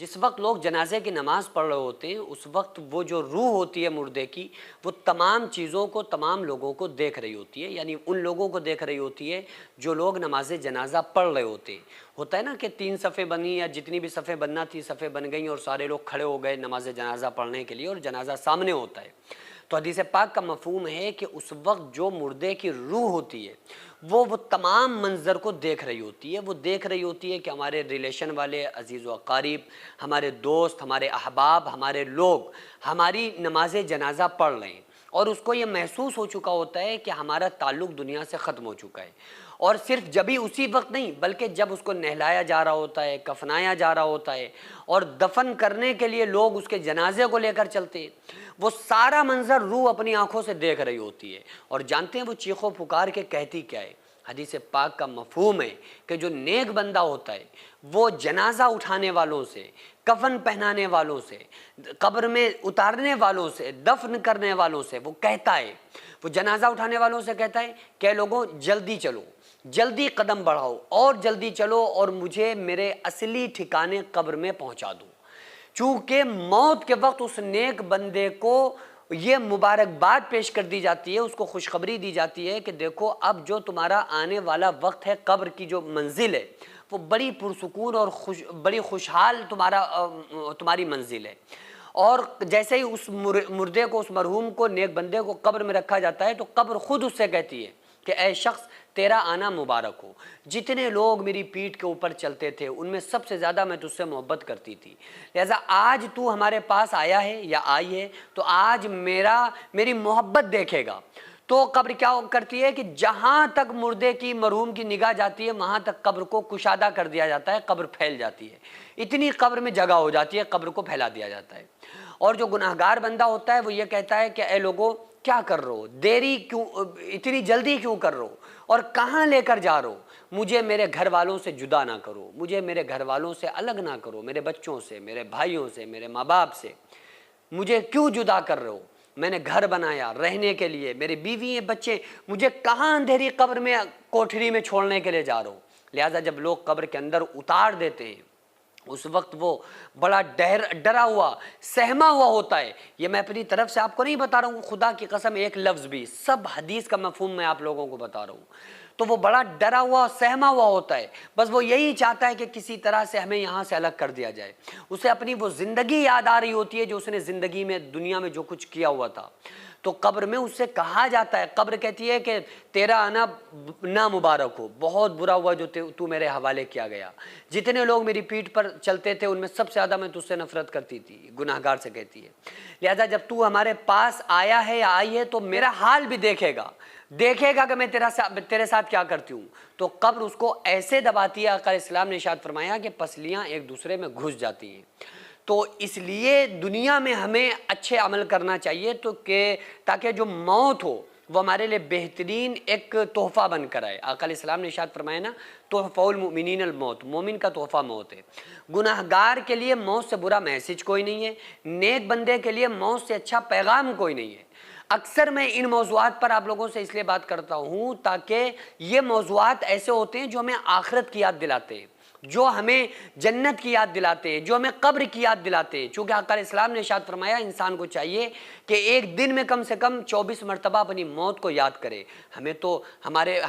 جس وقت لوگ جنازے کی نماز پڑھ رہے ہوتے ہیں اس وقت وہ جو روح ہوتی ہے مردے کی، وہ تمام چیزوں کو، تمام لوگوں کو دیکھ رہی ہوتی ہے، یعنی ان لوگوں کو دیکھ رہی ہوتی ہے جو لوگ نماز جنازہ پڑھ رہے ہوتے ہیں۔ ہوتا ہے نا کہ 3 صفیں بنی یا جتنی بھی صفیں بننا تھی صفیں بن گئیں اور سارے لوگ کھڑے ہو گئے نماز جنازہ پڑھنے کے لیے اور جنازہ سامنے ہوتا ہے۔ تو حدیث پاک کا مفہوم ہے کہ اس وقت جو مردے کی روح ہوتی ہے وہ تمام منظر کو دیکھ رہی ہوتی ہے۔ وہ دیکھ رہی ہوتی ہے کہ ہمارے ریلیشن والے، عزیز و اقارب، ہمارے دوست، ہمارے احباب، ہمارے لوگ ہماری نماز جنازہ پڑھ رہے ہیں، اور اس کو یہ محسوس ہو چکا ہوتا ہے کہ ہمارا تعلق دنیا سے ختم ہو چکا ہے۔ اور صرف جبھی اسی وقت نہیں بلکہ جب اس کو نہلایا جا رہا ہوتا ہے، کفنایا جا رہا ہوتا ہے اور دفن کرنے کے لیے لوگ اس کے جنازے کو لے کر چلتے ہیں، وہ سارا منظر روح اپنی آنکھوں سے دیکھ رہی ہوتی ہے۔ اور جانتے ہیں وہ چیخ و پکار کے کہتی کیا ہے؟ حدیث پاک کا مفہوم ہے کہ جو نیک بندہ ہوتا ہے وہ جنازہ اٹھانے والوں سے، کفن پہنانے والوں سے، قبر میں اتارنے والوں سے، دفن کرنے والوں سے وہ کہتا ہے، وہ جنازہ اٹھانے والوں سے کہتا ہے کہ لوگوں جلدی چلو، جلدی قدم بڑھاؤ اور جلدی چلو اور مجھے میرے اصلی ٹھکانے قبر میں پہنچا دو۔ چونکہ موت کے وقت اس نیک بندے کو یہ مبارکباد پیش کر دی جاتی ہے، اس کو خوشخبری دی جاتی ہے کہ دیکھو اب جو تمہارا آنے والا وقت ہے، قبر کی جو منزل ہے وہ بڑی پرسکون اور بڑی خوشحال تمہاری منزل ہے۔ اور جیسے ہی اس مردے کو، اس مرحوم کو، نیک بندے کو قبر میں رکھا جاتا ہے تو قبر خود اس سے کہتی ہے کہ اے شخص تیرا آنا مبارک ہو، جتنے لوگ میری پیٹھ کے اوپر چلتے تھے ان میں سب سے زیادہ میں تجھ سے محبت کرتی تھی، لہذا آج تو ہمارے پاس آیا ہے یا آئی ہے تو آج میری محبت دیکھے گا۔ تو قبر کیا کرتی ہے کہ جہاں تک مردے کی، مرحوم کی نگاہ جاتی ہے وہاں تک قبر کو کشادہ کر دیا جاتا ہے، قبر پھیل جاتی ہے، اتنی قبر میں جگہ ہو جاتی ہے، قبر کو پھیلا دیا جاتا ہے۔ اور جو گناہگار بندہ ہوتا ہے وہ یہ کہتا ہے کہ اے لوگو کیا کر رہے ہو، دیری کیوں، اتنی جلدی کیوں کر رہے ہو اور کہاں لے کر جا رہے ہو؟ مجھے میرے گھر والوں سے جدا نہ کرو، مجھے میرے گھر والوں سے الگ نہ کرو، میرے بچوں سے، میرے بھائیوں سے، میرے ماں باپ سے مجھے کیوں جدا کر رہے ہو؟ میں نے گھر بنایا رہنے کے لیے، میری بیوی ہیں، بچے، مجھے کہاں اندھیری قبر میں، کوٹھری میں چھوڑنے کے لیے جا رہے ہو؟ لہٰذا جب لوگ قبر کے اندر اتار دیتے ہیں اس وقت وہ بڑا ڈرا ہوا، سہما ہوا ہوتا ہے۔ یہ میں اپنی طرف سے آپ کو نہیں بتا رہا ہوں، خدا کی قسم ایک لفظ بھی، سب حدیث کا مفہوم میں آپ لوگوں کو بتا رہا ہوں۔ تو وہ بڑا ڈرا ہوا، سہما ہوا ہوتا ہے، بس وہ یہی چاہتا ہے کہ کسی طرح سے ہمیں یہاں سے الگ کر دیا جائے۔ اسے اپنی وہ زندگی یاد آ رہی ہوتی ہے جو اس نے زندگی میں، دنیا میں جو کچھ کیا ہوا تھا۔ تو قبر میں اس سے کہا جاتا ہے، قبر کہتی ہے کہ تیرا آنا نامبارک ہو، بہت برا ہوا جو تو میرے حوالے کیا گیا، جتنے لوگ میری پیٹھ پر چلتے تھے ان میں سب سے زیادہ میں تجھ سے نفرت کرتی تھی، گناہگار سے کہتی ہے۔ لہذا جب تو ہمارے پاس آیا ہے یا آئی ہے تو میرا حال بھی دیکھے گا کہ میں تیرے ساتھ کیا کرتی ہوں۔ تو قبر اس کو ایسے دباتی ہے، آقا اسلام نے ارشاد فرمایا کہ پسلیاں ایک دوسرے میں گھس جاتی ہیں۔ تو اس لیے دنیا میں ہمیں اچھے عمل کرنا چاہیے تاکہ جو موت ہو وہ ہمارے لیے بہترین ایک تحفہ بن کر آئے۔ آقا علیہ السلام نے ارشاد فرمایا نا، تحفہ المؤمنین الموت، مومن کا تحفہ موت ہے۔ گناہگار کے لیے موت سے برا میسج کوئی نہیں ہے، نیک بندے کے لیے موت سے اچھا پیغام کوئی نہیں ہے۔ اکثر میں ان موضوعات پر آپ لوگوں سے اس لیے بات کرتا ہوں تاکہ یہ موضوعات ایسے ہوتے ہیں جو ہمیں آخرت کی یاد دلاتے ہیں، جو ہمیں جنت کی یاد دلاتے ہیں، جو ہمیں قبر کی یاد دلاتے ہیں۔ چونکہ آقا علیہ السلام نے ارشاد فرمایا انسان کو چاہیے کہ ایک دن میں کم سے کم 24 مرتبہ اپنی موت کو یاد کرے۔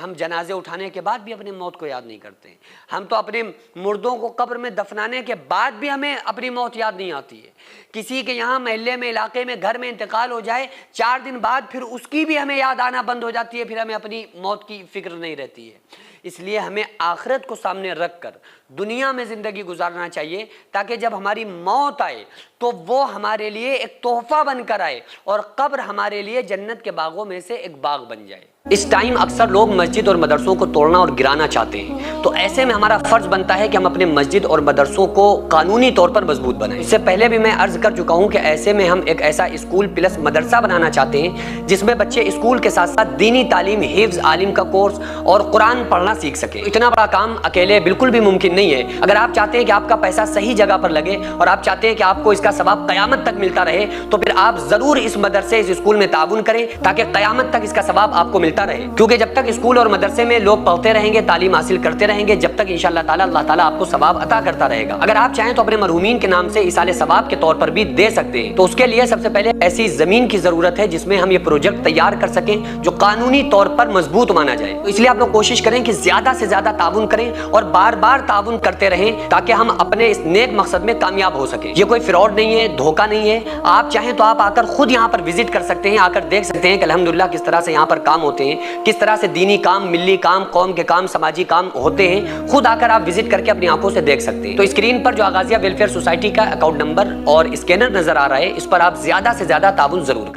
ہم جنازے اٹھانے کے بعد بھی اپنی موت کو یاد نہیں کرتے، ہم تو اپنے مردوں کو قبر میں دفنانے کے بعد بھی ہمیں اپنی موت یاد نہیں آتی ہے۔ کسی کے یہاں محلے میں، علاقے میں، گھر میں انتقال ہو جائے، 4 دن بعد پھر اس کی بھی ہمیں یاد آنا بند ہو جاتی ہے، پھر ہمیں اپنی موت کی فکر نہیں رہتی ہے۔ اس لیے ہمیں آخرت کو سامنے رکھ کر دنیا میں زندگی گزارنا چاہیے تاکہ جب ہماری موت آئے تو وہ ہمارے لیے ایک تحفہ بن کر آئے اور قبر ہمارے لیے جنت کے باغوں میں سے ایک باغ بن جائے۔ اس ٹائم اکثر لوگ مسجد اور مدرسوں کو توڑنا اور گرانا چاہتے ہیں، تو ایسے میں ہمارا فرض بنتا ہے کہ ہم اپنے مسجد اور مدرسوں کو قانونی طور پر مضبوط بنائیں۔ اس سے پہلے بھی میں عرض کر چکا ہوں کہ ایسے میں ہم ایک ایسا اسکول پلس مدرسہ بنانا چاہتے ہیں جس میں بچے اسکول کے ساتھ ساتھ دینی تعلیم، حفظ، عالم کا کورس اور قرآن پڑھنا سیکھ سکیں۔ اتنا بڑا کام اکیلے بالکل بھی ممکن نہیں ہے۔ اگر آپ چاہتے ہیں کہ آپ کا پیسہ صحیح جگہ پر لگے اور آپ چاہتے ہیں کہ آپ کو اس کا ثواب قیامت تک ملتا رہے تو پھر آپ ضرور اس مدرسے، اس اسکول میں تعاون کریں تاکہ قیامت تک اس کا ثواب آپ کو مل ملتا رہے, کیونکہ جب تک اسکول اور مدرسے میں لوگ پڑھتے رہیں گے, تعلیم حاصل کرتے رہیں گے, جب تک انشاءاللہ تعالی اللہ تعالیٰ آپ کو ثواب عطا کرتا رہے گا. اگر آپ چاہیں تو اپنے مرحومین کے نام سے ایصال ثواب کے طور پر بھی دے سکتے ہیں. تو اس کے لیے سب سے پہلے ایسی زمین کی ضرورت ہے جس میں ہم یہ پروجیکٹ تیار کر سکیں جو قانونی طور پر مضبوط مانا جائے. تو اس لیے آپ لوگ کوشش کریں کہ زیادہ سے زیادہ تعاون کریں اور بار بار تعاون کرتے رہیں تاکہ ہم اپنے اس نیک مقصد میں کامیاب ہو سکیں. یہ کوئی فراڈ نہیں ہے, دھوکہ نہیں ہے. آپ چاہیں تو آپ آ کر خود یہاں پر وزٹ کر سکتے ہیں, آ کر دیکھ سکتے ہیں کہ الحمدللہ کس طرح سے یہاں پر کام ہوتے ہیں, کس طرح سے دینی کام, ملی کام, قوم کے کام, سماجی کام ہوتے ہیں. خود آ کر آپ وزٹ کر کے اپنی آنکھوں سے دیکھ سکتے ہیں. تو اسکرین پر جو آغازیہ ویلفیئر سوسائٹی کا اکاؤنٹ نمبر اور اسکینر نظر آ رہا ہے, اس پر آپ زیادہ سے زیادہ تعاون ضرور کریں.